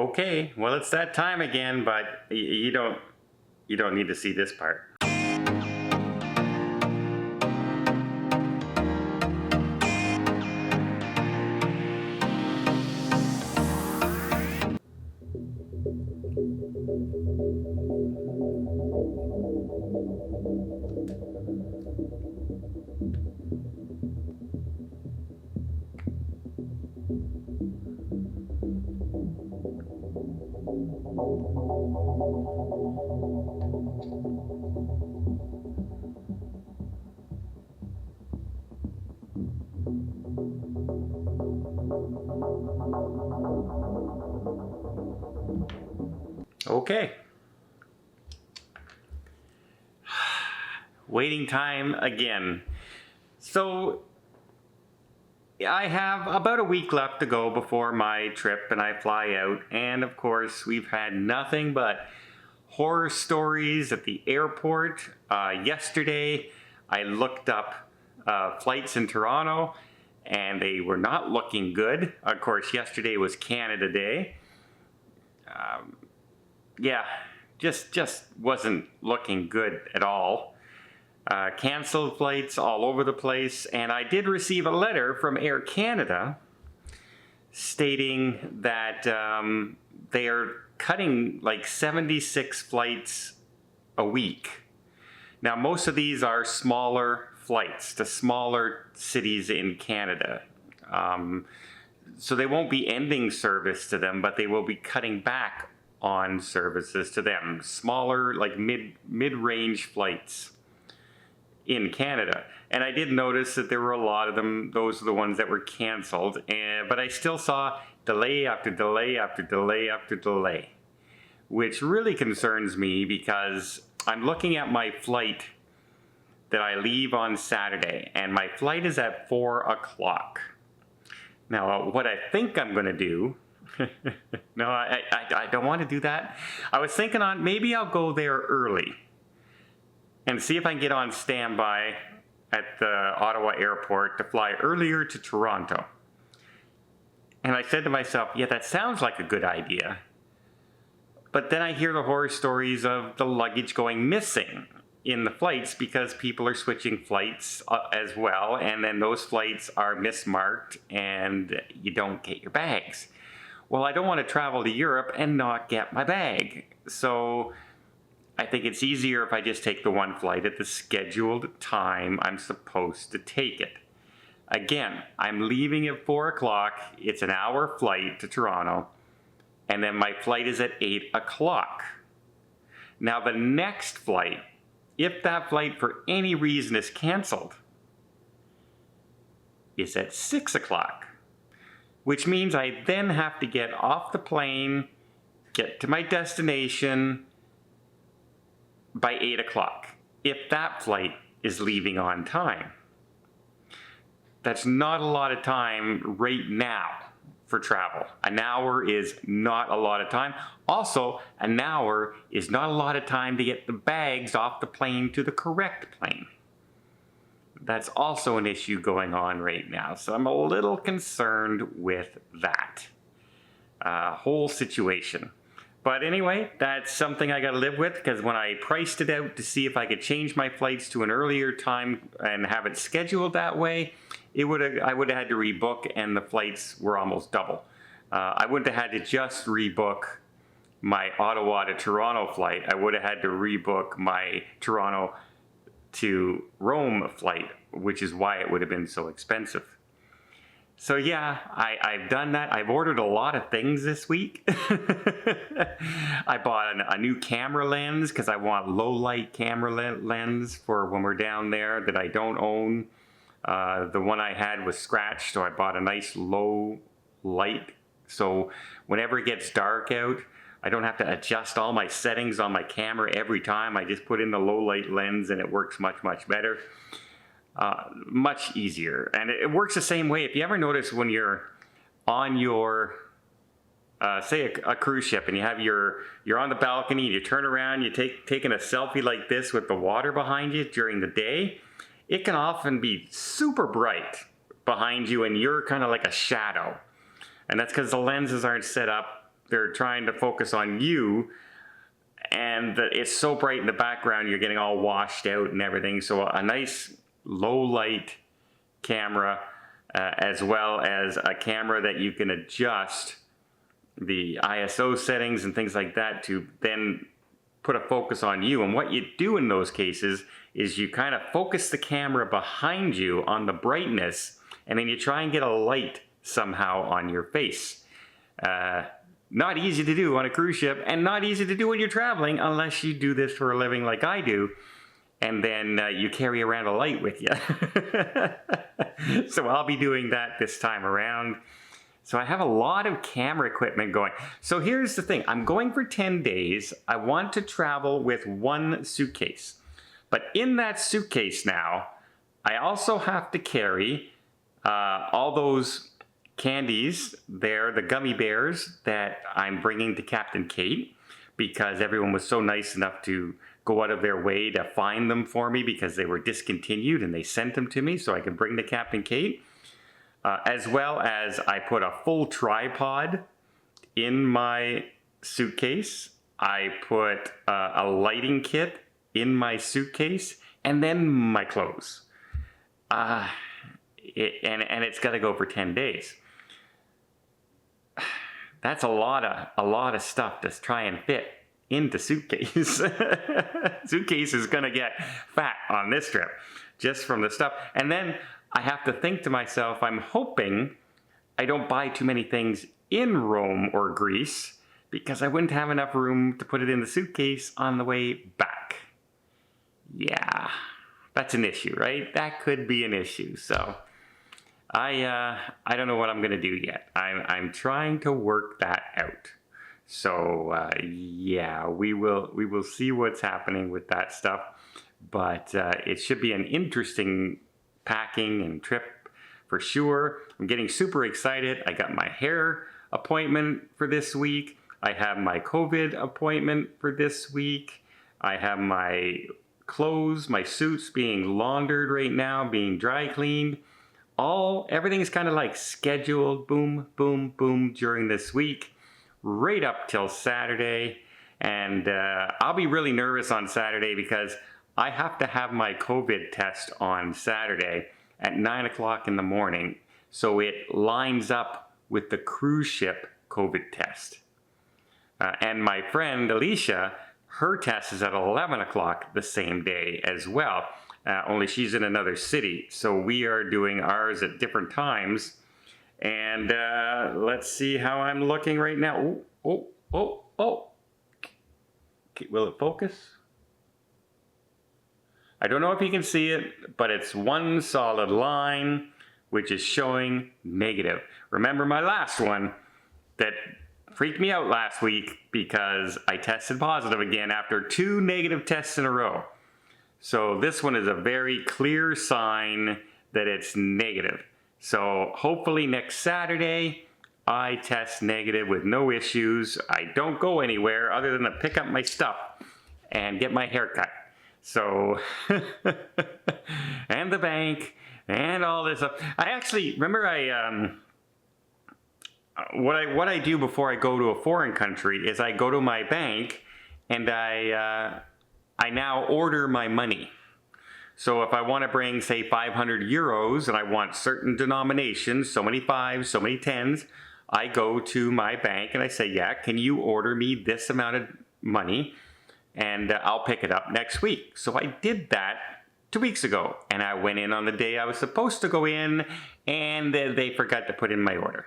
Okay, well it's that time again, but you don't need to see this part. Okay. Waiting time again. So I have about a week left to go before my trip and I fly out. And of course, we've had nothing but horror stories at the airport. Yesterday, I looked up flights in Toronto and they were not looking good. Of course, yesterday was Canada Day. Yeah, just wasn't looking good at all. Canceled flights all over the place, and I did receive a letter from Air Canada stating that they are cutting like 76 flights a week. Now, most of these are smaller flights to smaller cities in Canada. So they won't be ending service to them, but they will be cutting back on services to them. Smaller, like mid-range flights in Canada. And I did notice that there were a lot of them. Those are the ones that were canceled. But I still saw delay after delay after delay after delay, which really concerns me because I'm looking at my flight that I leave on Saturday, and my flight is at 4 o'clock. Now, what I think I'm going to do, no, I don't want to do that. I was thinking on maybe I'll go there early and see if I can get on standby at the Ottawa airport to fly earlier to Toronto. And I said to myself, yeah, that sounds like a good idea. But then I hear the horror stories of the luggage going missing in the flights because people are switching flights as well, and then those flights are mismarked and you don't get your bags. Well, I don't want to travel to Europe and not get my bag. So I think it's easier if I just take the one flight at the scheduled time I'm supposed to take it. Again, I'm leaving at 4 o'clock. It's an hour flight to Toronto. And then my flight is at 8 o'clock. Now the next flight, if that flight for any reason is canceled, is at 6 o'clock. Which means I then have to get off the plane, get to my destination by 8 o'clock, if that flight is leaving on time. That's not a lot of time right now for travel. An hour is not a lot of time. Also, an hour is not a lot of time to get the bags off the plane to the correct plane. That's also an issue going on right now, so I'm a little concerned with that whole situation. But anyway, that's something I got to live with, because when I priced it out to see if I could change my flights to an earlier time and have it scheduled that way, I would have had to rebook, and the flights were almost double. I wouldn't have had to just rebook my Ottawa to Toronto flight. I would have had to rebook my Toronto to Rome flight, which is why it would have been so expensive. So yeah, I've done that. I've ordered a lot of things this week. I bought a new camera lens because I want low light camera lens for when we're down there that I don't own. The one I had was scratched, so I bought a nice low light. So whenever it gets dark out, I don't have to adjust all my settings on my camera every time. I just put in the low light lens and it works much, much better. Much easier. And it works the same way. If you ever notice when you're on your, say a cruise ship, and you're on the balcony and you turn around, you're taking a selfie like this with the water behind you during the day, it can often be super bright behind you and you're kind of like a shadow. And that's because the lenses aren't set up they're trying to focus on you, and it's so bright in the background, you're getting all washed out and everything. So a nice low light camera, as well as a camera that you can adjust the ISO settings and things like that to then put a focus on you. And what you do in those cases is you kind of focus the camera behind you on the brightness, and then you try and get a light somehow on your face. Not easy to do on a cruise ship, and not easy to do when you're traveling unless you do this for a living like I do, and then you carry around a light with you. So I'll be doing that this time around. So I have a lot of camera equipment going. So here's the thing, I'm going for 10 days. I want to travel with one suitcase. But in that suitcase now, I also have to carry all those candies there, the gummy bears that I'm bringing to Captain Kate, because everyone was so nice enough to go out of their way to find them for me because they were discontinued, and they sent them to me so I could bring to Captain Kate. As well as I put a full tripod in my suitcase. I put a lighting kit in my suitcase, and then my clothes. And it's got to go for 10 days. That's a lot of stuff to try and fit into suitcase. Suitcase is going to get fat on this trip just from the stuff. And then I have to think to myself, I'm hoping I don't buy too many things in Rome or Greece, because I wouldn't have enough room to put it in the suitcase on the way back. Yeah, that's an issue, right? That could be an issue. So I don't know what I'm gonna do yet. I'm trying to work that out. So yeah, we will see what's happening with that stuff. But it should be an interesting packing and trip for sure. I'm getting super excited. I got my hair appointment for this week. I have my COVID appointment for this week. I have my clothes, my suits being laundered right now, being dry cleaned. Everything's kind of like scheduled, boom, boom, boom, during this week, right up till Saturday. And I'll be really nervous on Saturday because I have to have my COVID test on Saturday at 9 o'clock in the morning, so it lines up with the cruise ship COVID test. And my friend Alicia, her test is at 11 o'clock the same day as well, only she's in another city. So we are doing ours at different times. And let's see how I'm looking right now. Oh. Okay, will it focus? I don't know if you can see it, but it's one solid line, which is showing negative. Remember my last one that freaked me out last week because I tested positive again after 2 negative tests in a row. So this one is a very clear sign that it's negative. So hopefully next Saturday, I test negative with no issues. I don't go anywhere other than to pick up my stuff and get my hair cut. So, and the bank, and all this stuff. I actually, remember what I do before I go to a foreign country is I go to my bank and I now order my money. So if I want to bring, say, 500 euros and I want certain denominations, so many 5s, so many 10s, I go to my bank and I say, yeah, can you order me this amount of money? And I'll pick it up next week. So I did that 2 weeks ago, and I went in on the day I was supposed to go in, and they forgot to put in my order.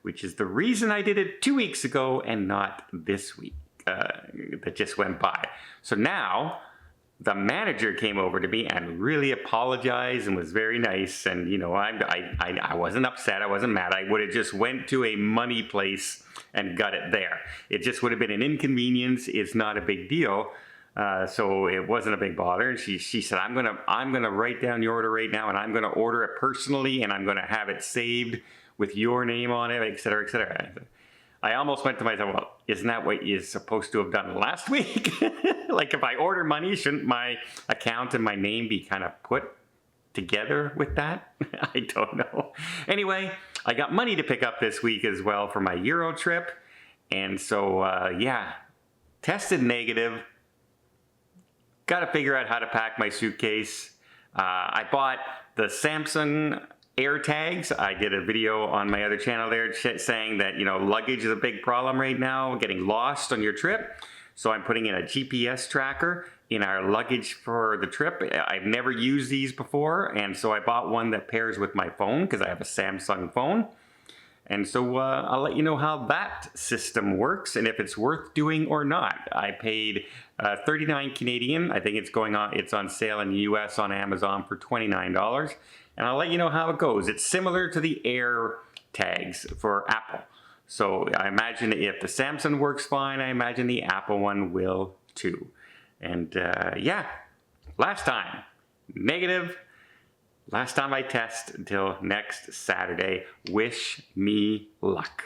Which is the reason I did it 2 weeks ago and not this week that just went by. So now the manager came over to me and really apologized and was very nice. And you know, I wasn't upset, I wasn't mad. I would have just went to a money place and got it there. It just would have been an inconvenience. It's not a big deal. So it wasn't a big bother. And she said, I'm gonna write down your order right now, and I'm gonna order it personally, and I'm gonna have it saved with your name on it, et cetera, et cetera. I almost went to myself, well, isn't that what you're supposed to have done last week? Like if I order money, shouldn't my account and my name be kind of put together with that? I don't know. Anyway, I got money to pick up this week as well for my Euro trip. And so, yeah, tested negative. Got to figure out how to pack my suitcase. I bought the Samsung AirTags. I did a video on my other channel there saying that, you know, luggage is a big problem right now, getting lost on your trip. So I'm putting in a GPS tracker in our luggage for the trip. I've never used these before, and so I bought one that pairs with my phone because I have a Samsung phone. And so I'll let you know how that system works and if it's worth doing or not. I paid 39 Canadian. I think it's on sale in the US on Amazon for $29. And I'll let you know how it goes. It's similar to the Air tags for Apple. So I imagine if the Samsung works fine, I imagine the Apple one will too. And yeah, last time, negative. Last time I test until next Saturday. Wish me luck.